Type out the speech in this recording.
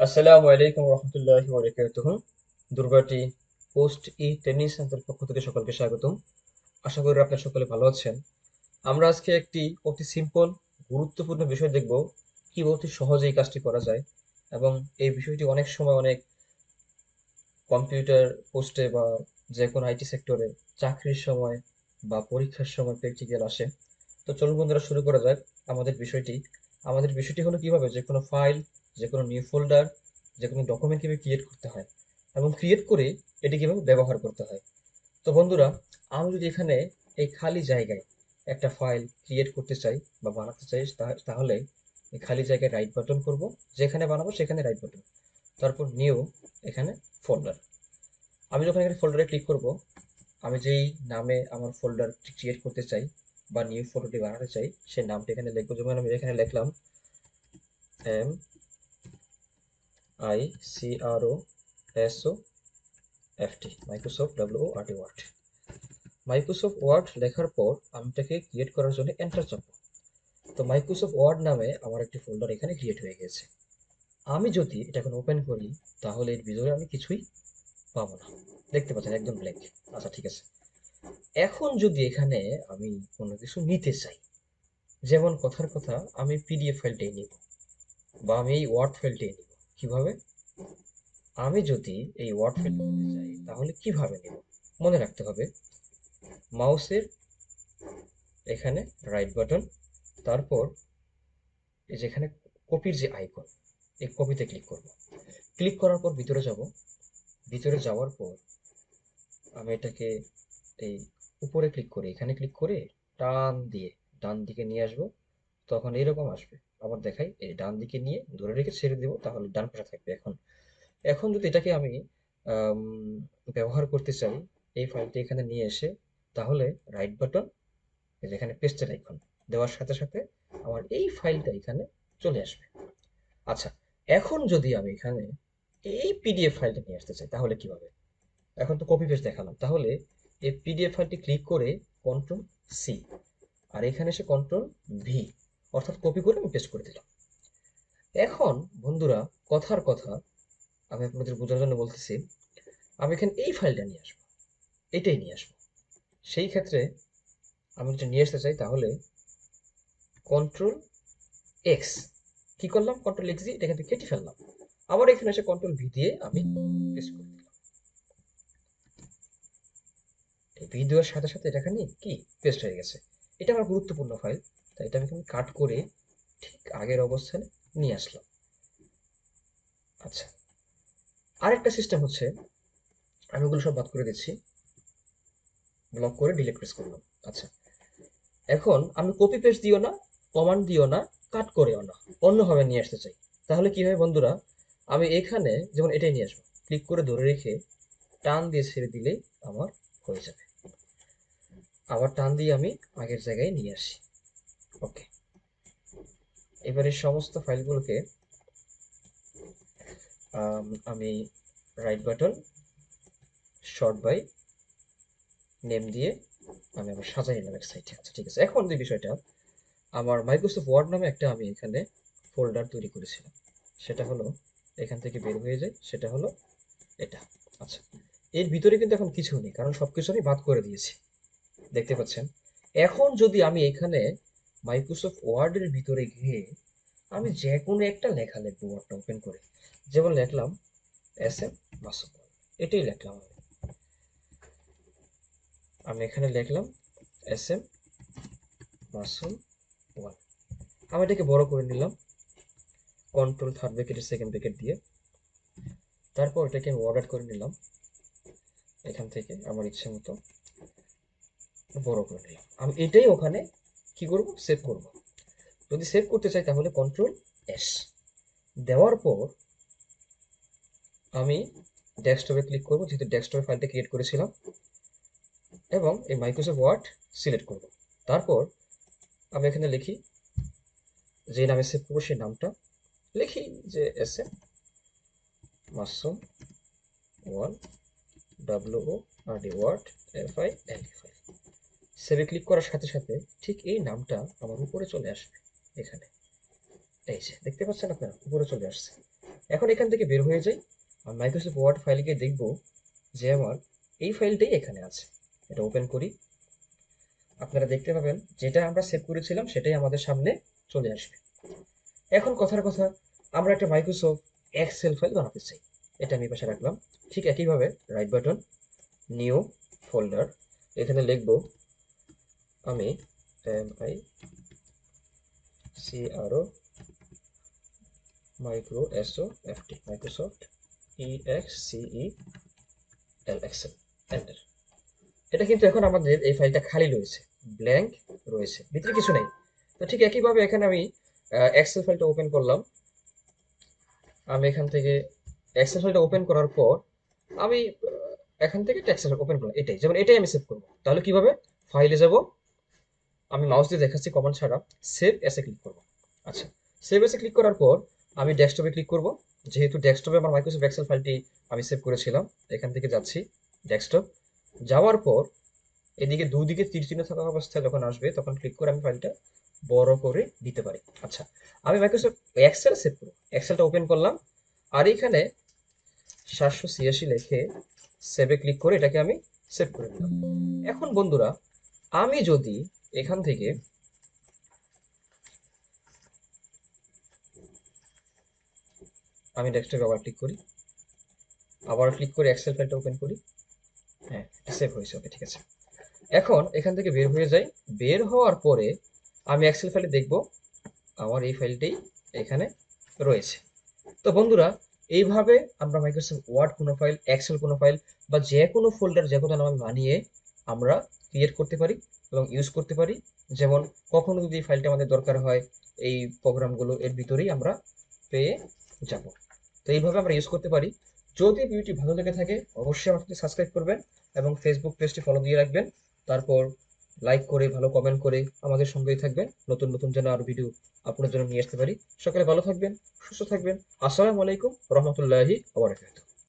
আসসালামু আলাইকুম রহমতুল্লাহি ওয়া দুর্গাটি পোস্ট ট্রেনিং সেন্টার পক্ষ থেকে সকলকে স্বাগতম। আশা করি আপনারা সকলে ভালো আছেন। আমরা আজকে একটি অতি সিম্পল গুরুত্বপূর্ণ বিষয় দেখব, কিভাবে অতি সহজে এই কাজটি করা যায়। এবং এই বিষয়টি অনেক সময় অনেক কম্পিউটার পোস্টে বা যে কোনো আইটি সেক্টরে চাকরির সময় বা পরীক্ষার সময় প্র্যাকটিক্যাল আসে। তো চলুন বন্ধুরা, শুরু করা যাক আমাদের বিষয়টি হলো কিভাবে যে কোনো ফাইল, যে কোনো নিউ ফোল্ডার, যে কোনো ডকুমেন্ট কিভাবে ক্রিয়েট করতে হয় এবং ক্রিয়েট করে এটি কিভাবে ব্যবহার করতে হয়। তো বন্ধুরা, আমি যদি এখানে এই খালি জায়গায় একটা ফাইল ক্রিয়েট করতে চাই বা বানাতে চাই, তাহলে এই খালি জায়গায় রাইট বাটন করব, যেখানে বানাবো সেখানে রাইট বাটন, তারপর নিউ, এখানে ফোল্ডার। আমি যখন এখানে ফোল্ডারে ক্লিক করব, আমি যেই নামে আমার ফোল্ডার ক্রিয়েট করতে চাই বা নিউ ফোল্ডারটি বানাতে চাই সেই নামটা এখানে লিখবো। যেমন আমি এখানে লিখলাম MICROSOFT, Microsoft, WORD Word. Microsoft Word লেখার পর আমি এটাকে ক্রিয়েট করার জন্য এন্টার চাপবো। তো মাইক্রোসফট ওয়ার্ড নামে আমার একটি ফোল্ডার এখানে ক্রিয়েট হয়ে গেছে। আমি যদি এটা এখন ওপেন করি, তাহলে এর ভিতরে আমি কিছুই পাবো না। দেখতে পাচ্ছেন একদম ব্ল্যাঙ্ক। আচ্ছা, ঠিক আছে। এখন যদি এখানে আমি কোনো কিছু নিতে চাই, যেমন কথার কথা আমি পিডিএফ ফাইলটাই নিব বা আমি এই ওয়ার্ড ফাইলটাই নিব। কিভাবে? আমি যদি এই ওয়ার্ড ফাইল নিতে চাই তাহলে কিভাবে নিব? মনে রাখতে হবে, মাউসের এখানে রাইট বাটন, তারপর এই যেখানে কপির যে আইকন, এই কপিতে ক্লিক করব। ক্লিক করার পর ভিতরে যাব। ভিতরে যাওয়ার পর আমি এটাকে এই উপরে ক্লিক করে, এখানে ক্লিক করে টান দিয়ে ডান দিকে নিয়ে আসবো। তখন এরকম আসবে। আবার দেখাই, এই ডান দিকে নিয়ে ধরে রেখে ছেড়ে দেবো, তাহলে ডান পাশে থাকবে। এখন এখন যদি এটাকে আমি আম, ব্যবহার করতে চাই, এই ফাইলটি এখানে নিয়ে এসে, তাহলে রাইট বাটন, যেখানে পেস্টের আইকন দেওয়ার সাথে সাথে আমার এই ফাইলটা এখানে চলে আসবে। আচ্ছা, এখন যদি আমি এখানে এই পিডিএফ ফাইলটা নিয়ে আসতে চাই তাহলে কি হবে? এখন তো কপি পেস্ট দেখালাম, তাহলে এই পিডিএফ ফাইলটি ক্লিক করে কন্ট্রোল সি, আর এখানে এসে কন্ট্রোল ভি, অর্থাৎ কপি করে আমি পেস্ট করে দিলাম। এখন বন্ধুরা, কথার কথা, আমি আপনাদের বোঝার জন্য বলতেছি, আমি এখানে এই ফাইলটা নিয়ে আসবো, এটাই নিয়ে আসবো। সেই ক্ষেত্রে আমি যদি নিয়ে আসতে চাই, তাহলে কন্ট্রোল এক্স, কি করলাম, কন্ট্রোল এক্স দিয়ে এটা কিন্তু কেটে ফেললাম। আবার এখানে এসে কন্ট্রোল ভি দিয়ে আমি পেস্ট করে দিলাম। এই ভি দেওয়ার সাথে সাথে এটা এখানে কি পেস্ট হয়ে গেছে। এটা আমার গুরুত্বপূর্ণ ফাইল, তাই এটা আমি কাট করে ঠিক আগের অবস্থানে নিয়ে আসলাম। আচ্ছা, আরেকটা সিস্টেম হচ্ছে, আমি ওগুলো সব বাদ করে দিচ্ছি, ব্লক করে ডিলিট প্রেস করলাম। আচ্ছা, এখন আমি কপি পেস্ট দিও না, কমান্ড দিও না, কাট করেও না, অন্যভাবে নিয়ে আসতে চাই, তাহলে কি হয় বন্ধুরা? আমি এখানে যেমন এটাই নিয়ে আসবো, ক্লিক করে ধরে রেখে টান দিয়ে ছেড়ে দিলেই আমার হয়ে যাবে। আবার টান দিয়ে আমি আগের জায়গায় নিয়ে আসি। ওকে, এবারে সমস্ত ফাইলগুলোকে আমি right button sort by name দিয়ে আমি আবার সাজাই নিলাম এক সাইডে। আচ্ছা, ঠিক আছে। এখন যে বিষয়টা, আমার মাইক্রোসফট ওয়ার্ড নামে একটা আমি এখানে ফোল্ডার তৈরি করেছিলাম, সেটা হলো, এখান থেকে বের হয়ে যায়, সেটা হলো এটা। আচ্ছা, এর ভিতরে কিন্তু এখন কিছু নেই, কারণ সবকিছু আমি বাদ করে দিয়েছি, দেখতে পাচ্ছেন। এখন যদি আমি এখানে মাইক্রোসফট ওয়ার্ডের ভিতরে গিয়ে আমি যে কোনো একটা লেখা লিখবো, ওয়ার্ডটা ওপেন করে, যেমন লিখলাম SM মাসুম, এটাই লিখলাম আমি। আমি এখানে লিখলাম SM মাসুম ওয়ান। আমি এটাকে বড় করে নিলাম, কন্ট্রোল থার্ড ব্র্যাকেটের সেকেন্ড ব্র্যাকেট দিয়ে। তারপর এটাকে আমি অর্ডার করে নিলাম, এখান থেকে আমার ইচ্ছে মতো বড় করে নিলাম। আমি এটাই ওখানে কি করব, সেভ করব। যদি সেভ করতে চাই তাহলে কন্ট্রোল এস দেওয়ার পর আমি ডেস্কটপে ক্লিক করব, যেহেতু ডেস্কটপে ফাইলটা ক্রিয়েট করেছিলাম, এবং এই মাইক্রোসফট ওয়ার্ড সিলেক্ট করব। তারপর আমি এখানে লিখি, যে নামে সেভ করবো সেই নামটা লিখি, যে SM Masum one, WORD FIL। সেভে ক্লিক করার সাথে সাথে ঠিক এই নামটা আমার উপরে চলে আসবে। এখানে এই যে দেখতে পাচ্ছেন আপনারা, উপরে চলে আসছে। এখন এখান থেকে বের হয়ে যাই, মাইক্রোসফট ওয়ার্ড ফাইলে গিয়ে দেখব যে আমার এই ফাইলটাই এখানে আছে। এটা ওপেন করি, আপনারা দেখতে পাবেন যেটা আমরা সেভ করেছিলাম সেটাই আমাদের সামনে চলে আসবে। এখন কথার কথা, আমরা একটা মাইক্রোসফট এক্সেল ফাইল বানাতে চাই। এটা আমি পাশে রাখলাম। ঠিক একইভাবে রাইট বাটন, নিউ ফোল্ডার, এখানে লিখব আমি MICRO মাইক্রোসফট এক্সেল, এন্টার। এটা কিন্তু এখন আমাদের এই ফাইলটা খালি রয়েছে, ব্ল্যাঙ্ক রয়েছে, ভিতরে কিছু নেই। তো ঠিক একইভাবে এখানে আমি এক্সেল ফাইলটা ওপেন করলাম। আমি এখান থেকে এক্সেল ফাইলটা ওপেন করার পর আমি এখান থেকে টেক্সট ওপেন করলাম, এটাই যেমন এটাই আমি সেভ করব। তাহলে কিভাবে, ফাইলে যাব, আমি মাউস দিয়ে দেখাচ্ছি কমান্ড ছাড়া, সেভ এসে ক্লিক করব। আচ্ছা, সেভ এসে ক্লিক করার পর আমি ডেস্কটপে ক্লিক করব। যেহেতু ডেস্কটপে আমার মাইক্রোসফট এক্সেল ফাইলটি আমি সেভ করেছিলাম, এখান থেকে যাচ্ছি ডেস্কটপ। যাওয়ার পর এদিকে দুদিকে তীর চিহ্ন থাকা অবস্থায় যখন আসবে তখন ক্লিক করে আমি ফাইলটা বড় করে দিতে পারি। আচ্ছা, আমি মাইক্রোসফট এক্সেল সেভ করব, এক্সেলটা ওপেন করলাম, আর এখানে 786 লিখে সেভে ক্লিক করে এটাকে আমি সেভ করে দিলাম। এখন বন্ধুরা, আমি যদি এখান থেকে আমি ডেস্কটপে আবার ক্লিক করি, আবার ক্লিক করে এক্সেল ফাইলটা ওপেন করি, হ্যাঁ সেভ হয়েছে, ওকে ঠিক আছে। এখন এখান থেকে বের হয়ে যাই, বের হওয়ার পরে আমি এক্সেল ফাইলে দেখব আমার এই ফাইলটাই এখানে রয়েছে। তো বন্ধুরা, এইভাবে আমরা মাইক্রোসফট ওয়ার্ড কোনো ফাইল, এক্সেল কোনো ফাইল বা যে কোনো ফোল্ডার যে কোনো নামে বানিয়ে আমরা ক্রিয়েট করতে পারি এবং ইউজ করতে পারি। যেমন কখনো যদি এই ফাইলটা আমাদের দরকার হয়, এই প্রোগ্রামগুলো এর ভিতরেই আমরা পেয়ে যাব। তো এইভাবে আমরা ইউজ করতে পারি। যদি ভিডিওটি ভালো লেগে থাকে অবশ্যই আমাকে সাবস্ক্রাইব করবেন এবং ফেসবুক পেজটি ফলো দিয়ে রাখবেন। তারপর লাইক করে ভালো কমেন্ট করে আমাদের সঙ্গেই থাকবেন, নতুন নতুন যেন আরো ভিডিও আপনার জন্য নিয়ে আসতে পারি। সকালে ভালো থাকবেন, সুস্থ থাকবেন। আসসালামু আলাইকুম রহমতুল্লাহি ওয়া বারাকাতুহু।